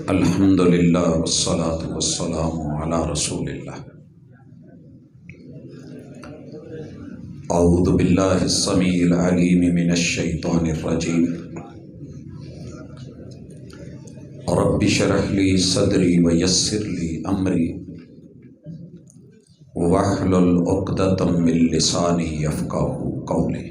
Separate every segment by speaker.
Speaker 1: الحمدللہ والصلاة والسلام علی رسول اللہ۔ اعوذ باللہ السمیع العلیم من الشیطان الرجیم۔ رب اشرح لی صدری ویسر لی امری واحلل عقدۃ من لسانی یفقہوا قولی۔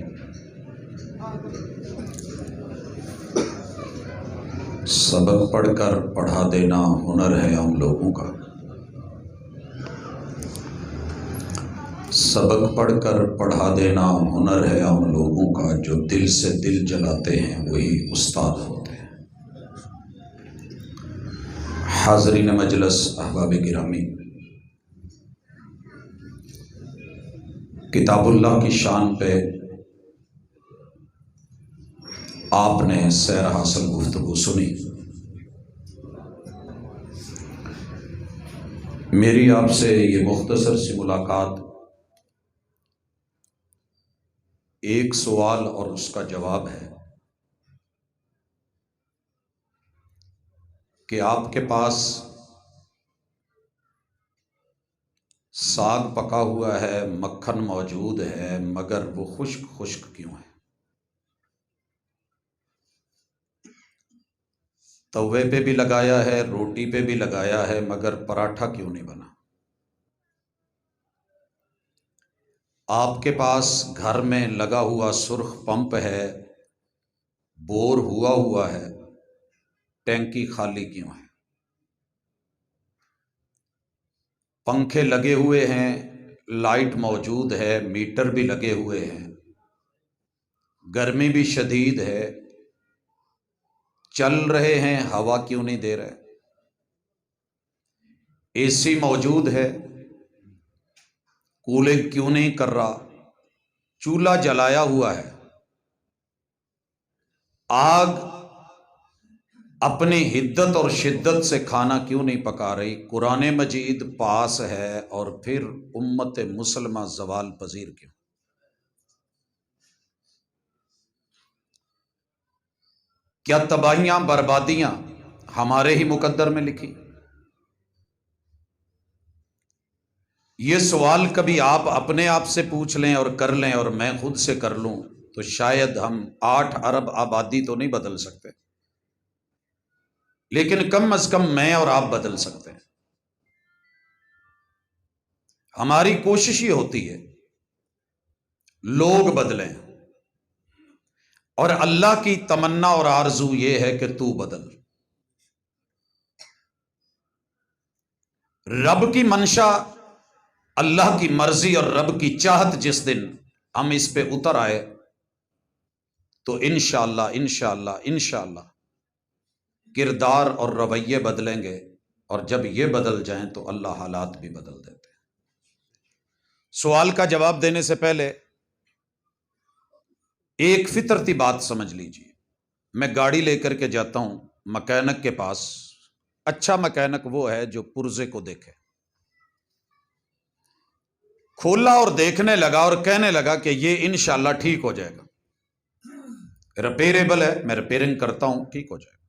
Speaker 1: سبق پڑھ کر پڑھا دینا ہنر ہے ہم لوگوں کا، سبق پڑھ کر پڑھا دینا ہنر ہے ہم لوگوں کا، جو دل سے دل جلاتے ہیں وہی استاد ہوتے ہیں۔ حاضرین مجلس، احباب گرامی، کتاب اللہ کی شان پہ آپ نے سیر حاصل گفتگو سنی۔ میری آپ سے یہ مختصر سی ملاقات ایک سوال اور اس کا جواب ہے کہ آپ کے پاس ساگ پکا ہوا ہے، مکھن موجود ہے، مگر وہ خشک خشک کیوں ہے؟ توے پہ بھی لگایا ہے، روٹی پہ بھی لگایا ہے، مگر پراٹھا کیوں نہیں بنا؟ آپ کے پاس گھر میں لگا ہوا سرخ پمپ ہے، بور ہوا ہے، ٹینکی خالی کیوں ہے؟ پنکھے لگے ہوئے ہیں، لائٹ موجود ہے، میٹر بھی لگے ہوئے ہیں، گرمی بھی شدید ہے، چل رہے ہیں، ہوا کیوں نہیں دے رہے؟ اے سی موجود ہے، کولنگ کیوں نہیں کر رہا؟ چولہا جلایا ہوا ہے، آگ اپنی حدت اور شدت سے کھانا کیوں نہیں پکا رہی؟ قرآن مجید پاس ہے اور پھر امت مسلمہ زوال پذیر کیوں؟ کیا تباہیاں بربادیاں ہمارے ہی مقدر میں لکھی؟ یہ سوال کبھی آپ اپنے آپ سے پوچھ لیں اور کر لیں، اور میں خود سے کر لوں، تو شاید ہم 8 ارب آبادی تو نہیں بدل سکتے، لیکن کم از کم میں اور آپ بدل سکتے ہیں۔ ہماری کوشش یہ ہوتی ہے لوگ بدلیں، اور اللہ کی تمنا اور آرزو یہ ہے کہ تو بدل۔ رب کی منشا، اللہ کی مرضی اور رب کی چاہت جس دن ہم اس پہ اتر آئے تو انشاءاللہ انشاءاللہ انشاءاللہ کردار اور رویے بدلیں گے، اور جب یہ بدل جائیں تو اللہ حالات بھی بدل دیتے ہیں۔ سوال کا جواب دینے سے پہلے ایک فطرتی بات سمجھ لیجیے۔ میں گاڑی لے کر کے جاتا ہوں مکینک کے پاس۔ اچھا مکینک وہ ہے جو پرزے کو دیکھے۔ کھولا اور دیکھنے لگا اور کہنے لگا کہ یہ انشاءاللہ ٹھیک ہو جائے گا، ریپیریبل ہے، میں ریپیرنگ کرتا ہوں، ٹھیک ہو جائے گا۔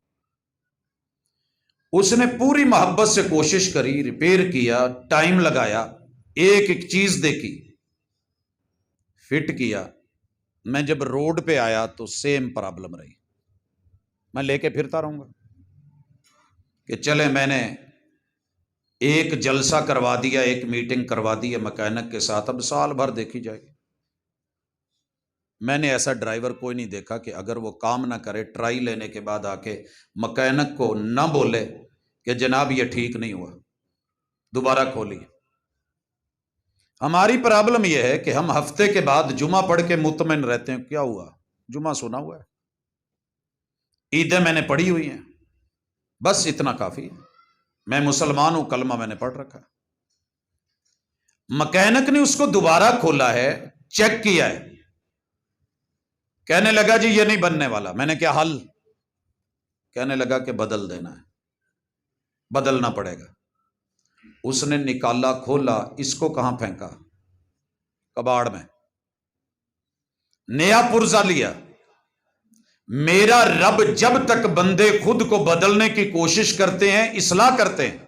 Speaker 1: اس نے پوری محبت سے کوشش کری، ریپیئر کیا، ٹائم لگایا، ایک ایک چیز دیکھی، فٹ کیا۔ میں جب روڈ پہ آیا تو سیم پرابلم رہی۔ میں لے کے پھرتا رہوں گا کہ چلے میں نے ایک جلسہ کروا دیا، ایک میٹنگ کروا دی ہے مکینک کے ساتھ، اب سال بھر دیکھی جائے گی۔ میں نے ایسا ڈرائیور کوئی نہیں دیکھا کہ اگر وہ کام نہ کرے، ٹرائی لینے کے بعد آ کے مکینک کو نہ بولے کہ جناب یہ ٹھیک نہیں ہوا، دوبارہ کھولیے۔ ہماری پرابلم یہ ہے کہ ہم ہفتے کے بعد جمعہ پڑھ کے مطمئن رہتے ہیں، کیا ہوا؟ جمعہ سنا ہوا ہے، عیدیں میں نے پڑھی ہوئی ہیں، بس اتنا کافی ہے، میں مسلمان ہوں، کلمہ میں نے پڑھ رکھا ہے۔ مکینک نے اس کو دوبارہ کھولا ہے، چیک کیا ہے، کہنے لگا جی یہ نہیں بننے والا۔ میں نے کیا حل؟ کہنے لگا کہ بدل دینا ہے، بدلنا پڑے گا۔ اس نے نکالا، کھولا، اس کو کہاں پھینکا؟ کباڑ میں۔ نیا پرزا لیا، میرا رب جب تک بندے خود کو بدلنے کی کوشش کرتے ہیں، اصلاح کرتے ہیں،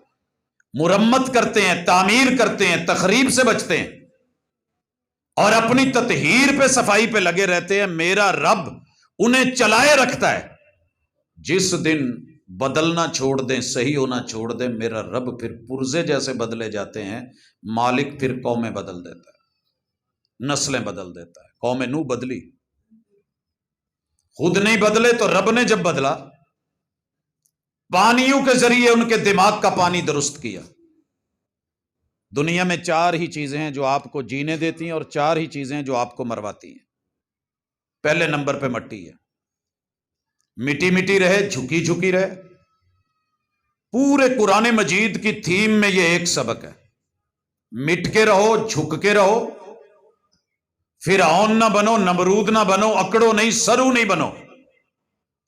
Speaker 1: مرمت کرتے ہیں، تعمیر کرتے ہیں، تخریب سے بچتے ہیں اور اپنی تطہیر پہ، صفائی پہ لگے رہتے ہیں، میرا رب انہیں چلائے رکھتا ہے۔ جس دن بدلنا چھوڑ دیں، صحیح ہونا چھوڑ دیں، میرا رب پھر پرزے جیسے بدلے جاتے ہیں۔ مالک پھر قومیں بدل دیتا ہے، نسلیں بدل دیتا ہے۔ قوم نوح بدلی، خود نہیں بدلے تو رب نے جب بدلا، پانیوں کے ذریعے ان کے دماغ کا پانی درست کیا۔ دنیا میں 4 ہی چیزیں ہیں جو آپ کو جینے دیتی ہیں اور 4 ہی چیزیں ہیں جو آپ کو مرواتی ہیں۔ پہلے نمبر پہ مٹی ہے، مٹی مٹی رہے، جھکی جھکی رہے۔ پورے قرآن مجید کی تھیم میں یہ ایک سبق ہے، مٹ کے رہو، جھک کے رہو، فرعون نہ بنو، نمرود نہ بنو، اکڑو نہیں، سرو نہیں بنو،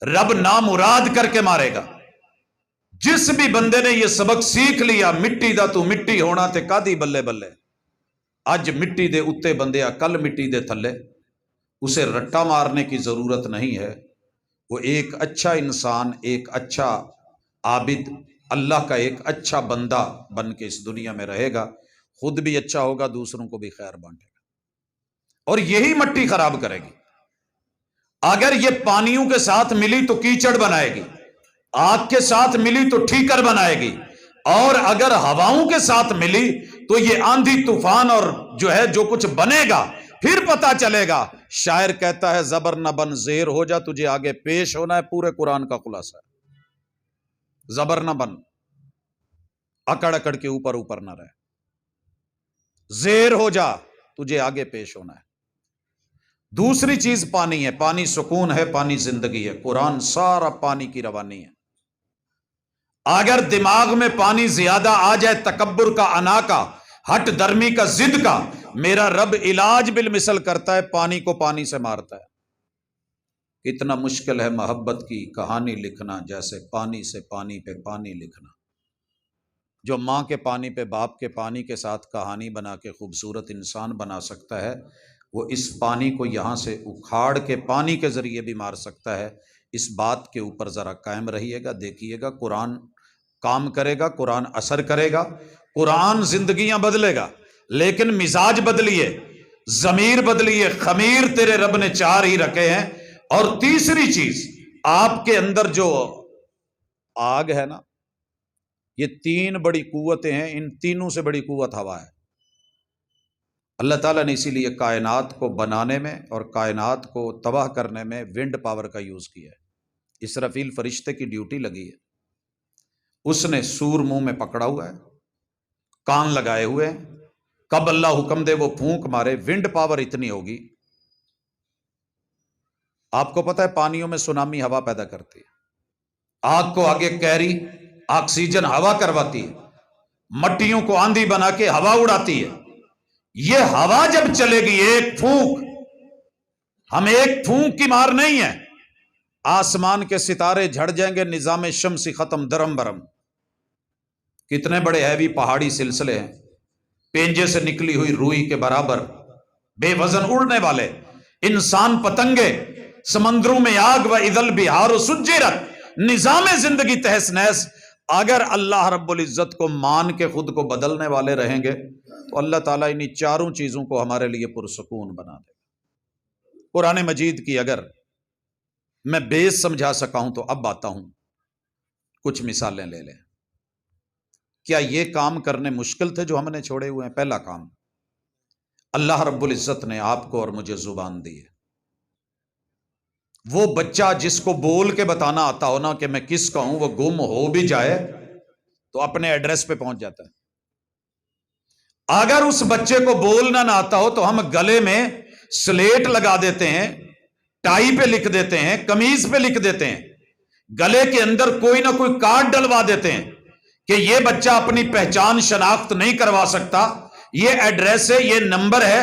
Speaker 1: رب نامراد کر کے مارے گا۔ جس بھی بندے نے یہ سبق سیکھ لیا، مٹی دا تو مٹی ہونا تے کادی بلے بلے، اج مٹی دے اتے بندیا کل مٹی دے تھلے، اسے رٹا مارنے کی ضرورت نہیں ہے۔ وہ ایک اچھا انسان، ایک اچھا عابد، اللہ کا ایک اچھا بندہ بن کے اس دنیا میں رہے گا، خود بھی اچھا ہوگا، دوسروں کو بھی خیر بانٹے گا، اور یہی مٹی خراب کرے گی۔ اگر یہ پانیوں کے ساتھ ملی تو کیچڑ بنائے گی، آگ کے ساتھ ملی تو ٹھیکر بنائے گی، اور اگر ہواؤں کے ساتھ ملی تو یہ آندھی طوفان اور جو کچھ بنے گا پھر پتا چلے گا۔ شاعر کہتا ہے زبر نہ بن زیر ہو جا، تجھے آگے پیش ہونا ہے، پورے قرآن کا خلاصہ ہے۔ زبر نہ بن، اکڑ اکڑ کے اوپر اوپر نہ رہے، زیر ہو جا، تجھے آگے پیش ہونا ہے۔ دوسری چیز پانی ہے، پانی سکون ہے، پانی زندگی ہے۔ قرآن سارا پانی کی روانی ہے۔ اگر دماغ میں پانی زیادہ آ جائے، تکبر کا، انا کا، ہٹ درمی کا، ضد کا، میرا رب علاج بالمثل کرتا ہے، پانی کو پانی سے مارتا ہے۔ کتنا مشکل ہے محبت کی کہانی لکھنا، جیسے پانی سے پانی پہ پانی لکھنا۔ جو ماں کے پانی پہ، باپ کے پانی کے ساتھ کہانی بنا کے خوبصورت انسان بنا سکتا ہے، وہ اس پانی کو یہاں سے اکھاڑ کے پانی کے ذریعے بھی مار سکتا ہے۔ اس بات کے اوپر ذرا قائم رہیے گا، دیکھیے گا، قرآن کام کرے گا، قرآن اثر کرے گا، قرآن زندگیاں بدلے گا، لیکن مزاج بدلیے، ضمیر بدلیے۔ خمیر تیرے رب نے 4 ہی رکھے ہیں۔ اور تیسری چیز، آپ کے اندر جو آگ ہے نا، یہ 3 بڑی قوتیں ہیں، ان تینوں سے بڑی قوت ہوا ہے۔ اللہ تعالیٰ نے اسی لیے کائنات کو بنانے میں اور کائنات کو تباہ کرنے میں ونڈ پاور کا یوز کیا ہے۔ اسرافیل فرشتے کی ڈیوٹی لگی ہے، اس نے سور منہ میں پکڑا ہوا ہے، کان لگائے ہوئے ہیں، کب اللہ حکم دے وہ پھونک مارے۔ ونڈ پاور اتنی ہوگی، آپ کو پتہ ہے پانیوں میں سونامی ہوا پیدا کرتی ہے، آگ کو آگے کیری آکسیجن ہوا کرواتی ہے، مٹیوں کو آندھی بنا کے ہوا اڑاتی ہے۔ یہ ہوا جب چلے گی، ایک پھونک، ہم ایک پھونک کی مار نہیں ہے، آسمان کے ستارے جھڑ جائیں گے، نظام شمسی ختم، درم برم۔ کتنے بڑے ہیوی پہاڑی سلسلے ہیں، پینجے سے نکلی ہوئی روئی کے برابر، بے وزن اڑنے والے انسان، پتنگے، سمندروں میں آگ، و اذا البحار سجرت، نظام زندگی تہس نہس۔ اگر اللہ رب العزت کو مان کے خود کو بدلنے والے رہیں گے تو اللہ تعالیٰ انہی 4 چیزوں کو ہمارے لیے پرسکون بنا دے گا۔ قرآن مجید کی اگر میں بیس سمجھا سکا ہوں تو اب آتا ہوں، کچھ مثالیں لے لیں۔ کیا یہ کام کرنے مشکل تھے جو ہم نے چھوڑے ہوئے ہیں؟ پہلا کام، اللہ رب العزت نے آپ کو اور مجھے زبان دی ہے۔ وہ بچہ جس کو بول کے بتانا آتا ہو نا کہ میں کس کا ہوں، وہ گم ہو بھی جائے تو اپنے ایڈریس پہ پہنچ جاتا ہے۔ اگر اس بچے کو بولنا نہ آتا ہو تو ہم گلے میں سلیٹ لگا دیتے ہیں، ٹائی پہ لکھ دیتے ہیں، قمیض پہ لکھ دیتے ہیں، گلے کے اندر کوئی نہ کوئی کارڈ ڈلوا دیتے ہیں کہ یہ بچہ اپنی پہچان شناخت نہیں کروا سکتا، یہ ایڈریس ہے، یہ نمبر ہے،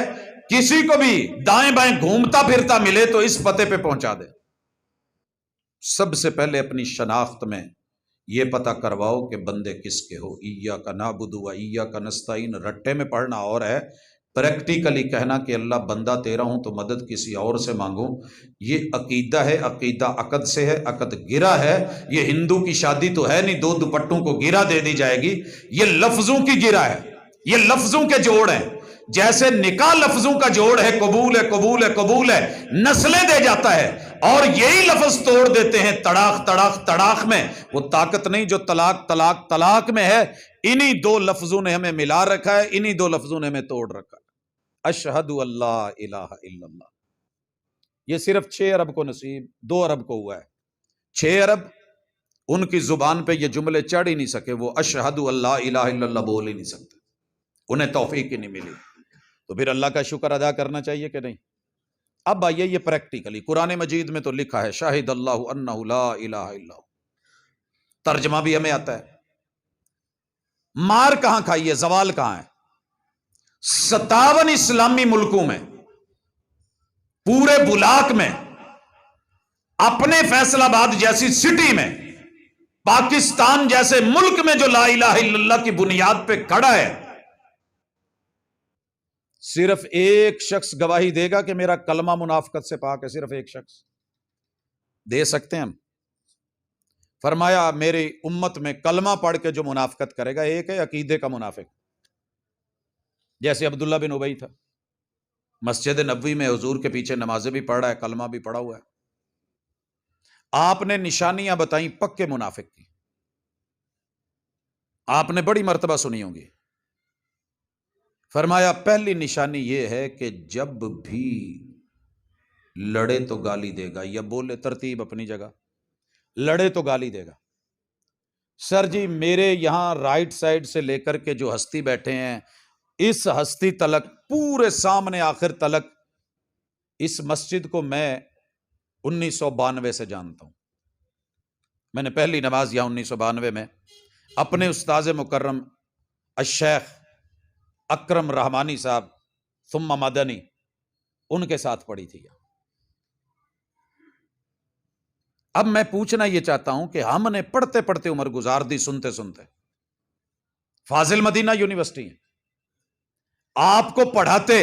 Speaker 1: کسی کو بھی دائیں بائیں گھومتا پھرتا ملے تو اس پتے پہ پہنچا دے۔ سب سے پہلے اپنی شناخت میں یہ پتہ کرواؤ کہ بندے کس کے ہو۔ ایاک نعبد و ایاک نستعین رٹے میں پڑھنا اور ہے، پریکٹیکلی کہنا کہ اللہ بندہ تیرا ہوں تو مدد کسی اور سے مانگوں، یہ عقیدہ ہے، عقیدہ عقد سے ہے، عقد گرا ہے۔ یہ ہندو کی شادی تو ہے نہیں دو دوپٹوں کو گرا دے دی جائے گی، یہ لفظوں کی گرا ہے، یہ لفظوں کے جوڑ ہیں۔ جیسے نکاح لفظوں کا جوڑ ہے، قبول ہے قبول ہے قبول ہے، نسلیں دے جاتا ہے، اور یہی لفظ توڑ دیتے ہیں تڑاق تڑاق تڑاق میں۔ وہ طاقت نہیں جو طلاق طلاق طلاق میں ہے، انہی دو لفظوں نے ہمیں ملا رکھا ہے، انہی دو لفظوں نے ہمیں توڑ رکھا ہے۔ اشہد اللہ الہ الا اللہ، یہ صرف 6 ارب کو نصیب، 2 ارب کو ہوا ہے۔ 6 ارب ان کی زبان پہ یہ جملے چڑھ ہی نہیں سکے، وہ اشہد اللہ الہ الا اللہ بول ہی نہیں سکتے، انہیں توفیق ہی نہیں ملی۔ تو پھر اللہ کا شکر ادا کرنا چاہیے کہ نہیں؟ اب آئیے یہ پریکٹیکلی قرآن مجید میں تو لکھا ہے شاہد اللہ انہ لا الہ الا ہو، ترجمہ بھی ہمیں آتا ہے۔ مار کہاں کھائی ہے، زوال کہاں ہے؟ 57 اسلامی ملکوں میں، پورے بلاک میں، اپنے فیصل آباد جیسی سٹی میں، پاکستان جیسے ملک میں جو لا الہ الا اللہ کی بنیاد پہ کھڑا ہے، صرف ایک شخص گواہی دے گا کہ میرا کلمہ منافقت سے پاک ہے، صرف ایک شخص دے سکتے ہیں ہم۔ فرمایا میری امت میں کلمہ پڑھ کے جو منافقت کرے گا، ایک ہے عقیدے کا منافق، جیسے عبداللہ بن ابی تھا، مسجد نبوی میں حضور کے پیچھے نمازیں بھی پڑھ رہا ہے، کلمہ بھی پڑھا ہوا ہے۔ آپ نے نشانیاں بتائیں پکے منافق کی، آپ نے بڑی مرتبہ سنی ہوں گی۔ فرمایا پہلی نشانی یہ ہے کہ جب بھی لڑے تو گالی دے گا، یا بولے، ترتیب اپنی جگہ، لڑے تو گالی دے گا۔ سر جی میرے یہاں رائٹ سائڈ سے لے کر کے جو ہستی بیٹھے ہیں، اس ہستی تلک، پورے سامنے آخر تلک، اس مسجد کو میں 1992 سے جانتا ہوں۔ میں نے پہلی نماز یہاں 1992 میں اپنے استاذ مکرم الشیخ اکرم رحمانی صاحب ثم مدنی ان کے ساتھ پڑھی تھی۔ اب میں پوچھنا یہ چاہتا ہوں کہ ہم نے پڑھتے پڑھتے عمر گزار دی، سنتے سنتے، فاضل مدینہ یونیورسٹی ہے، آپ کو پڑھاتے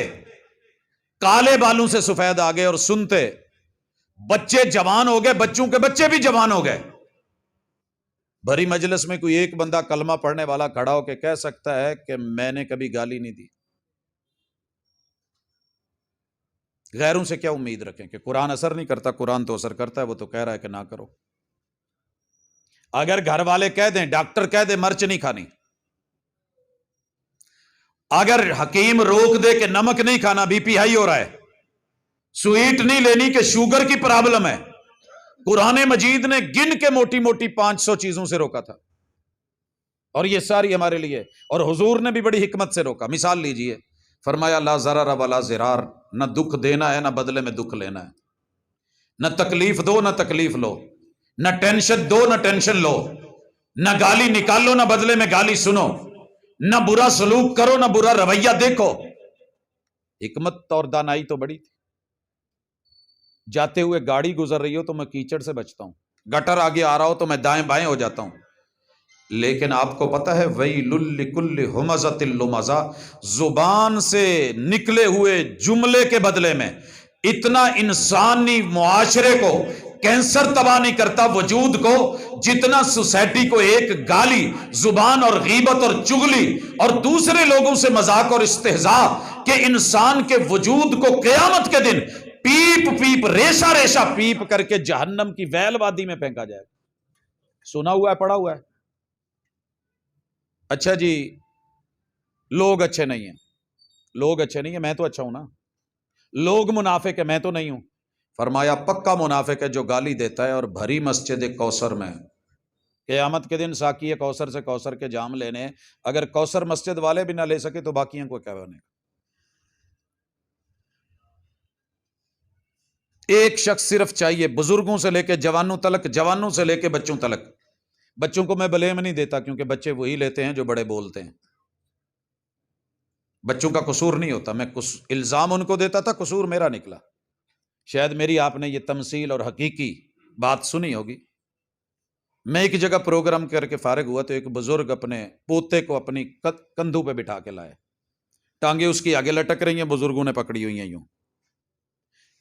Speaker 1: کالے بالوں سے سفید آ گئے، اور سنتے بچے جوان ہو گئے، بچوں کے بچے بھی جوان ہو گئے۔ بھری مجلس میں کوئی ایک بندہ کلمہ پڑھنے والا کھڑا ہو کے کہہ سکتا ہے کہ میں نے کبھی گالی نہیں دی؟ غیروں سے کیا امید رکھیں کہ قرآن اثر نہیں کرتا؟ قرآن تو اثر کرتا ہے، وہ تو کہہ رہا ہے کہ نہ کرو۔ اگر گھر والے کہہ دیں، ڈاکٹر کہہ دے مرچ نہیں کھانی، اگر حکیم روک دے کہ نمک نہیں کھانا بی پی ہائی ہو رہا ہے، سویٹ نہیں لینی کہ شوگر کی پرابلم ہے، قرآن مجید نے گن کے موٹی موٹی 500 چیزوں سے روکا تھا، اور یہ ساری ہمارے لیے، اور حضور نے بھی بڑی حکمت سے روکا۔ مثال لیجئے، فرمایا لا ضرر ولا ضرار، نہ دکھ دینا ہے نہ بدلے میں دکھ لینا ہے، نہ تکلیف دو نہ تکلیف لو، نہ ٹینشن دو نہ ٹینشن لو، نہ گالی نکالو نہ بدلے میں گالی سنو، نہ برا سلوک کرو نہ برا رویہ دیکھو۔ حکمت اور دانائی تو بڑی تھی۔ جاتے ہوئے گاڑی گزر رہی ہو تو میں کیچڑ سے بچتا ہوں، گٹر آگے آ رہا ہو تو میں دائیں بائیں ہو جاتا ہوں، لیکن آپ کو پتا ہے وَيْلٌ لِكُلِّ ہُمَزَةٍ لُمَزَةٍ، زبان سے نکلے ہوئے جملے کے بدلے میں اتنا انسانی معاشرے کو کینسر تباہ نہیں کرتا، وجود کو، جتنا سوسائٹی کو ایک گالی، زبان اور غیبت اور چغلی اور دوسرے لوگوں سے مذاق اور استہزاء کہ انسان کے وجود کو قیامت کے دن پیپ پیپ ریشہ ریشہ پیپ کر کے جہنم کی ویل وادی میں پھینکا جائے گا۔ سنا ہوا ہے، پڑھا ہوا ہے۔ اچھا جی لوگ اچھے نہیں ہیں، لوگ اچھے نہیں ہیں، میں تو اچھا ہوں نا، لوگ منافق ہے، میں تو نہیں ہوں۔ فرمایا پکا منافق ہے جو گالی دیتا ہے اور بھری مسجد کوثر میں قیامت کے دن ساقی کوثر سے کوثر کے جام لینے، اگر کوثر مسجد والے بھی نہ لے سکے تو باقیوں کو کیا بنے گا؟ ایک شخص صرف چاہیے، بزرگوں سے لے کے جوانوں تلک، جوانوں سے لے کے بچوں تلک۔ بچوں کو میں بلیم نہیں دیتا کیونکہ بچے وہی لیتے ہیں جو بڑے بولتے ہیں، بچوں کا قصور نہیں ہوتا، میں الزام ان کو دیتا تھا، قصور میرا نکلا۔ شاید میری آپ نے یہ تمثیل اور حقیقی بات سنی ہوگی۔ میں ایک جگہ پروگرام کر کے فارغ ہوا تو ایک بزرگ اپنے پوتے کو اپنی کندھوں پہ بٹھا کے لائے، ٹانگیں اس کی آگے لٹک رہی ہیں، بزرگوں نے پکڑی ہوئی ہیں یوں،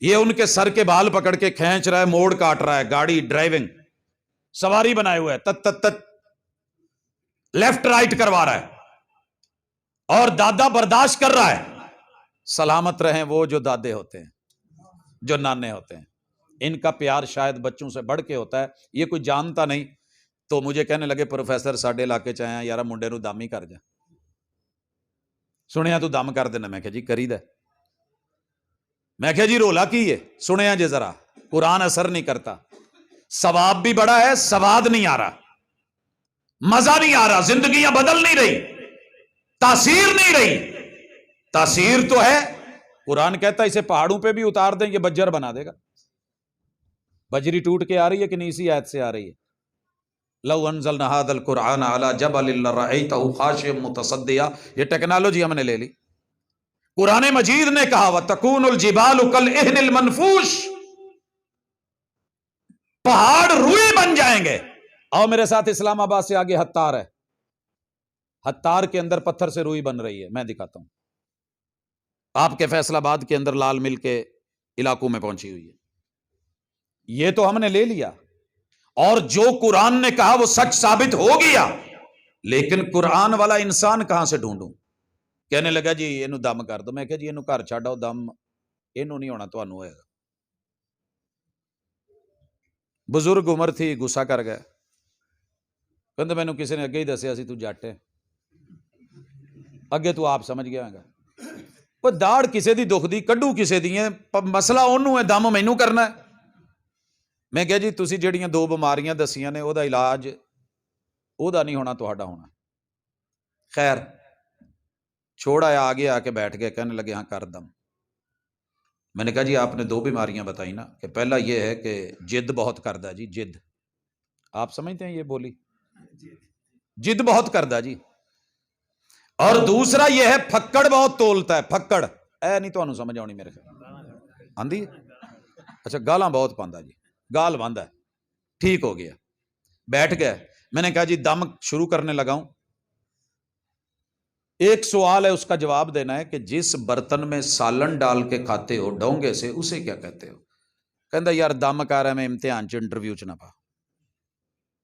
Speaker 1: یہ ان کے سر کے بال پکڑ کے کھینچ رہا ہے، موڑ کاٹ رہا ہے، گاڑی ڈرائیونگ سواری بنائے ہوئے ہے، تت تت تت لیفٹ رائٹ کروا رہا ہے، اور دادا برداشت کر رہا ہے۔ سلامت رہیں وہ جو دادے ہوتے ہیں، جو نانے ہوتے ہیں، ان کا پیار شاید بچوں سے بڑھ کے ہوتا ہے۔ یہ کوئی جانتا نہیں تو مجھے کہنے لگے پروفیسر ساڈے علاقے چ آیا یار منڈے نو دم ہی کر جا، سنیا تو دم کر دینا، میں کہا جی کری دا، میں کہا جی رولا کی ہے، سنیا جی ذرا، قرآن اثر نہیں کرتا، ثواب بھی بڑا ہے، سواد نہیں آ رہا، مزہ نہیں آ رہا، زندگیاں بدل نہیں رہی، تاثیر نہیں رہی۔ تاثیر تو ہے، قرآن کہتا ہے اسے پہاڑوں پہ بھی اتار دیں یہ بجر بنا دے گا۔ بجری ٹوٹ کے آ رہی ہے کہ نہیں اسی آیت سے آ رہی ہے؟ لو انزلنا هذا القرآن على جبل لرأيته خاشعا متصدعا، یہ ٹیکنالوجی ہم نے لے لی۔ قرآن مجید نے کہا وَتَكُونُ الْجِبَالُ كَالْعِهْنِ الْمَنْفُوشِ، پہاڑ روئی بن جائیں گے۔ آؤ میرے ساتھ، اسلام آباد سے آگے ہتار ہے، ہتار کے اندر پتھر سے روئی بن رہی ہے، میں دکھاتا ہوں۔ آپ کے فیصل آباد کے اندر لال مل کے علاقوں میں پہنچی ہوئی ہے، یہ تو ہم نے لے لیا، اور جو قرآن نے کہا وہ سچ ثابت ہو گیا، لیکن قرآن والا انسان کہاں سے ڈھونڈوں؟ کہنے لگا جی یہ دم کر دو، میں کہا جی یہ گھر چھاڑو، دم یہ نہیں ہونا، تو ہوئے گا۔ بزرگ عمر تھی، غصہ کر گئے، کہتے مینوں کسی نے اگے ہی دسیا سی تو جٹ ہے، اگے تو آپ سمجھ گیا گا، وہ داڑ کسے دی دکھ دی، کڈو کسے دی ہے، مسئلہ انہوں ہے، دم مینوں کرنا ہے۔ میں کہا جی تسی جڑیاں دو بیماریاں دسیاں نے او دا علاج او دا نہیں ہونا، تہاڈا ہونا۔ خیر چھوڑ آیا، آگے آ کے بیٹھ گئے، کہنے لگے ہاں کر دم۔ میں نے کہا جی آپ نے دو بیماریاں بتائی نا، کہ پہلا یہ ہے کہ جد بہت کردہ جی، جد، آپ سمجھتے ہیں یہ بولی، جد بہت کردہ جی، اور دوسرا یہ ہے پھکڑ بہت تولتا ہے، پھکڑ، اے نہیں تو سمجھ آنی میرے خیال آندھی، اچھا گالاں بہت پاندا جی، گال باندھا ہے، ٹھیک ہو گیا، بیٹھ گئے۔ میں نے کہا جی دم شروع کرنے لگا ہوں، ایک سوال ہے اس کا جواب دینا ہے کہ جس برتن میں سالن ڈال کے کھاتے ہو ڈونگے سے، اسے کیا کہتے ہو؟ کہندا یار دم کر رہا میں امتحان چ انٹرویو چ نہ پا۔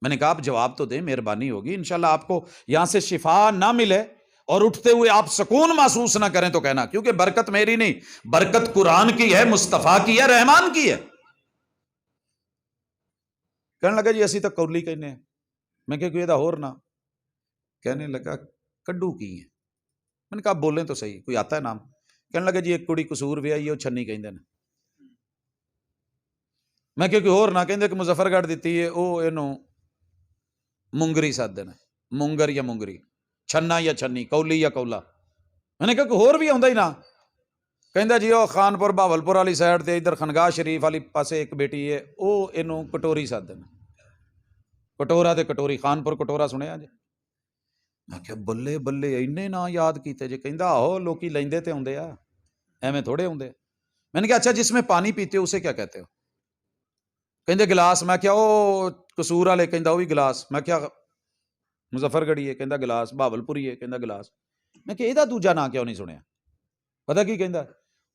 Speaker 1: میں نے کہا آپ جواب تو دیں، مہربانی ہوگی، انشاءاللہ آپ کو یہاں سے شفا نہ ملے اور اٹھتے ہوئے آپ سکون محسوس نہ کریں تو کہنا، کیونکہ برکت میری نہیں، برکت قرآن کی ہے، مصطفیٰ کی ہے، رحمان کی ہے۔ کہنے لگا جی اسی تو کولی کہنے ہیں۔ میں کہ کوئی دا ہور نہ، کہنے لگا کڈو کی ہے۔ میں نے کہا بولیں تو صحیح، کوئی آتا ہے نام؟ کہنے لگا جی ایک کڑی قصور بھی آئی ہے، وہ چھنی کہندے نے۔ میں کہ کوئی ہور نہ، کہندے کہ مظفر گڑھ دیتی ہے، او اینو مونگری سادے نے، مونگر یا مونگری، چھنا یا چھنی، کولی یا کولا۔ میں نے کہا کوئی ہور بھی آندا ہی نہ، کہندا جی او خانپور بہاولپور والی سائڈ تے ادھر خنگاہ شریف والی پاسے ایک بیٹی ہے، او اینو کٹوری سادے نے، کٹورا تے کٹوری، خانپور کٹورا سنیا جی؟ میں کہ بلے بلے اینے نا یاد کیتے جی؟ کہندا آہو لوکی لیندے تے ہوندے آ، ایویں تھوڑے ہوندے۔ میں نے کہا اچھا جس میں پانی پیتے ہو اسے کیا کہتے ہو؟ کہندے گلاس۔ میں کیا او قصور والے؟ کہندا وہ بھی گلاس۔ میں کیا مظفر گڑھی ہے؟ کہندا گلاس۔ بہاولپوری ہے؟ کہندا گلاس۔ میں کہ ਇਹਦਾ ਦੂਜਾ ਨਾਂ ਕਿਉਂ ਨਹੀਂ ਸੁਣਿਆ؟ ਪਤਾ ਕੀ ਕਹਿੰਦਾ?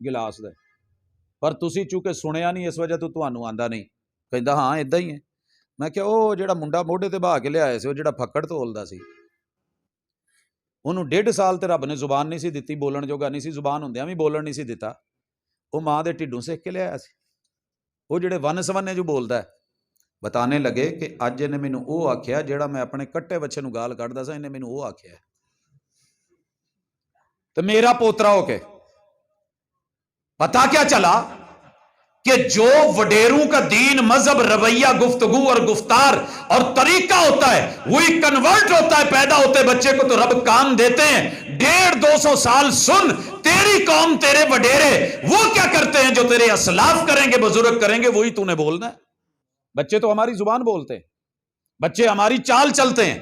Speaker 1: ਗਿਲਾਸ ਦੇ, ਪਰ ਤੁਸੀਂ ਚੂੰਕਿ ਸੁਣਿਆ ਨਹੀਂ ਇਸ ਵਜ੍ਹਾ ਤੋਂ ਤੁਹਾਨੂੰ ਆਂਦਾ ਨਹੀਂ। ਕਹਿੰਦਾ ਹਾਂ ਇਦਾਂ ਹੀ ਹੈ। ਮੈਂ ਕਿਹਾ ਉਹ ਜਿਹੜਾ ਮੁੰਡਾ ਮੋਢੇ ਤੇ ਬਹਾ ਕੇ ਲਿਆਇਆ ਸੀ, ਉਹ ਜਿਹੜਾ ਫੱਕੜ ਤੋਲਦਾ ਸੀ, ਉਹਨੂੰ 1.5 ਸਾਲ ਤੇ ਰੱਬ ਨੇ ਜ਼ੁਬਾਨ ਨਹੀਂ ਸੀ ਦਿੱਤੀ, ਬੋਲਣ ਜੋਗਾ ਨਹੀਂ ਸੀ, ਜ਼ੁਬਾਨ ਹੁੰਦਿਆਂ ਵੀ ਬੋਲਣ ਨਹੀਂ ਸੀ ਦਿੱਤਾ। ਉਹ ਮਾਂ ਦੇ ਢਿੱਡੋਂ ਸਿੱਖ ਕੇ ਲਿਆਇਆ ਸੀ। ਉਹ ਜਿਹੜੇ ਵੰਨ ਸਵੰਨੇ ਜੋ ਬੋਲਦਾ ਹੈ, ਬਤਾਨੇ ਲੱਗੇ ਕਿ ਅੱਜ ਇਹਨੇ ਮੈਨੂੰ ਉਹ ਆਖਿਆ ਜਿਹੜਾ ਮੈਂ ਆਪਣੇ ਕੱਟੇ ਬੱਚੇ ਨੂੰ ਗਾਲ ਕੱਢਦਾ ਸਾਂ, ਇਹਨੇ ਮੈਨੂੰ ਉਹ ਆਖਿਆ। تو میرا پوترا ہو کے پتا کیا چلا کہ جو وڈیروں کا دین، مذہب، رویہ، گفتگو اور گفتار اور طریقہ ہوتا ہے وہی کنورٹ ہوتا ہے۔ پیدا ہوتے بچے کو تو رب کان دیتے ہیں، 150-200 سال سن، تیری قوم، تیرے وڈیرے وہ کیا کرتے ہیں جو تیرے اسلاف کریں گے، بزرگ کریں گے، وہی تو نے بولنا ہے۔ بچے تو ہماری زبان بولتے ہیں، بچے ہماری چال چلتے ہیں،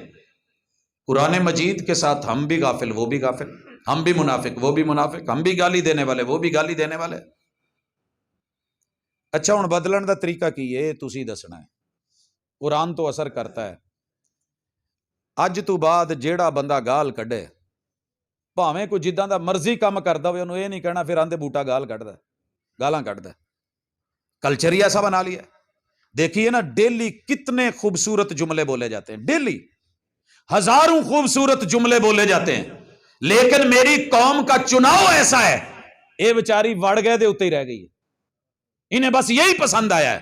Speaker 1: قرآن مجید کے ساتھ ہم بھی غافل وہ بھی غافل، ہم بھی منافق وہ بھی منافق، ہم بھی گالی دینے والے وہ بھی گالی دینے والے۔ اچھا ہن بدلن دا طریقہ کی ہے تسی دسنا ہے۔ قرآن تو اثر کرتا ہے۔ اج تو بعد جیڑا بندہ گال کڈے بھاویں کوئی جداں دا مرضی کام کردا ہوئے انہوں یہ نہیں کہنا پھر آندے بوٹا گال کڈدا، گالاں کڈدا۔ کلچر ہی ایسا بنا لیا ہے۔ دیکھیے نا ڈیلی کتنے خوبصورت جملے بولے جاتے ہیں، ڈیلی ہزاروں خوبصورت جملے بولے جاتے ہیں، لیکن میری قوم کا چناؤ ایسا ہے اے بیچاری وڑ گئے دے اتنے ہی رہ گئی ہے، انہیں بس یہی پسند آیا ہے۔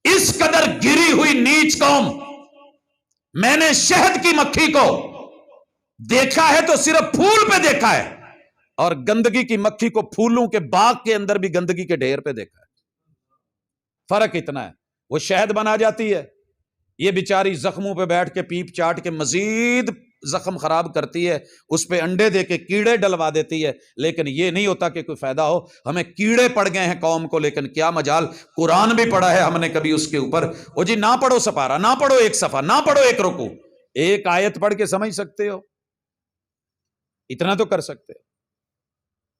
Speaker 1: اس قدر گری ہوئی نیچ قوم، میں نے شہد کی مکھی کو دیکھا ہے تو صرف پھول پہ دیکھا ہے، اور گندگی کی مکھی کو پھولوں کے باغ کے اندر بھی گندگی کے ڈھیر پہ دیکھا ہے۔ فرق اتنا ہے، وہ شہد بنا جاتی ہے، یہ بیچاری زخموں پہ بیٹھ کے پیپ چاٹ کے مزید زخم خراب کرتی ہے، اس پہ انڈے دے کے کیڑے ڈلوا دیتی ہے، لیکن یہ نہیں ہوتا کہ کوئی فائدہ ہو۔ ہمیں کیڑے پڑ گئے ہیں قوم کو، لیکن کیا مجال، قرآن بھی پڑھا ہے ہم نے کبھی اس کے اوپر، او جی نہ پڑھو سپارہ، نہ پڑھو ایک صفحہ، نہ پڑھو ایک رکوع، ایک آیت پڑھ کے سمجھ سکتے ہو، اتنا تو کر سکتے ہو۔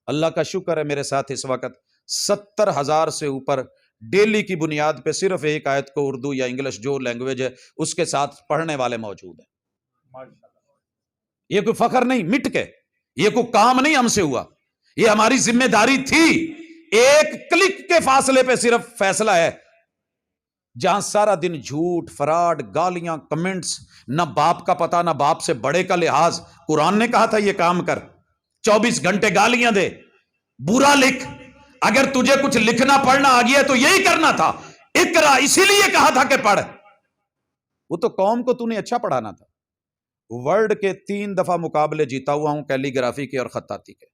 Speaker 1: اللہ کا شکر ہے میرے ساتھ اس وقت 70,000 سے اوپر ڈیلی کی بنیاد پہ صرف ایک آیت کو اردو یا انگلش جو لینگویج ہے اس کے ساتھ پڑھنے والے موجود ہیں۔ یہ کوئی فخر نہیں مٹ کے، یہ کوئی کام نہیں ہم سے ہوا، یہ ہماری ذمہ داری تھی۔ ایک کلک کے فاصلے پہ صرف فیصلہ ہے، جہاں سارا دن جھوٹ فراڈ گالیاں کمنٹس، نہ باپ کا پتہ نہ باپ سے بڑے کا لحاظ۔ قرآن نے کہا تھا یہ کام کر، 24 گھنٹے گالیاں دے، برا لکھ، اگر تجھے کچھ لکھنا پڑھنا آ گیا تو یہی کرنا تھا، اقرا اسی لیے کہا تھا کہ پڑھ۔ وہ تو قوم کو تو نے اچھا پڑھانا تھا۔ ورلڈ کے 3 دفعہ مقابلے جیتا ہوا ہوں کیلی گرافی کے اور خطاطی کے،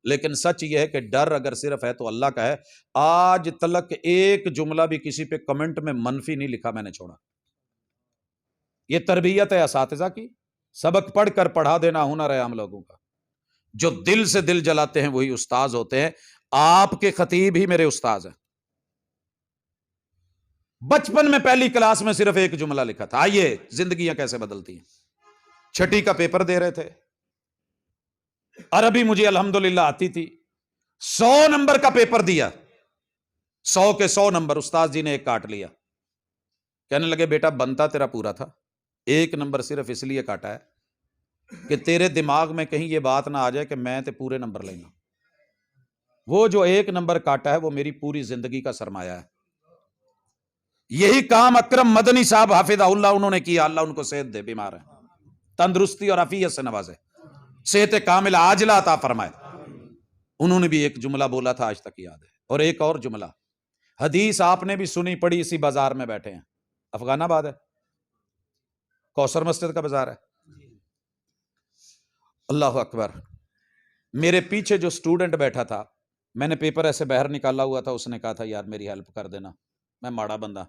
Speaker 1: لیکن سچ یہ ہے کہ ڈر اگر صرف ہے تو اللہ کا ہے۔ آج تلک ایک جملہ بھی کسی پہ کمنٹ میں منفی نہیں لکھا میں نے چھوڑا۔ یہ تربیت ہے اساتذہ کی، سبق پڑھ کر پڑھا دینا ہنر ہے ہم لوگوں کا۔ جو دل سے دل جلاتے ہیں وہی استاذ ہوتے ہیں۔ آپ کے خطیب ہی میرے استاذ ہیں۔ بچپن میں پہلی کلاس میں صرف ایک جملہ لکھا تھا، آئیے زندگیاں کیسے بدلتی ہیں۔ چھٹی کا پیپر دے رہے تھے، عربی مجھے الحمدللہ آتی تھی، 100 نمبر کا پیپر دیا، 100 کے 100 نمبر، استاذ جی نے ایک کاٹ لیا، کہنے لگے بیٹا بنتا تیرا پورا تھا، ایک نمبر صرف اس لیے کاٹا ہے کہ تیرے دماغ میں کہیں یہ بات نہ آ جائے کہ میں تے پورے نمبر لیں گا۔ وہ جو ایک نمبر کاٹا ہے وہ میری پوری زندگی کا سرمایہ ہے۔ یہی کام اکرم مدنی صاحب حافظہ اللہ انہوں نے کیا، اللہ ان کو صحت دے، بیمار ہے، تندرستی اور عافیت سے نوازے، صحت کامل عاجلہ عطا فرمائے۔ انہوں نے بھی ایک جملہ بولا تھا آج تک یاد ہے، اور ایک اور جملہ، حدیث آپ نے بھی سنی پڑھی، اسی بازار میں بیٹھے ہیں، افغان آباد ہے، کوثر مسجد کا بازار ہے۔ اللہ اکبر، میرے پیچھے جو سٹوڈنٹ بیٹھا تھا، میں نے پیپر ایسے باہر نکالا ہوا تھا، اس نے کہا تھا یار میری ہیلپ کر دینا، میں ماڑا بندہ،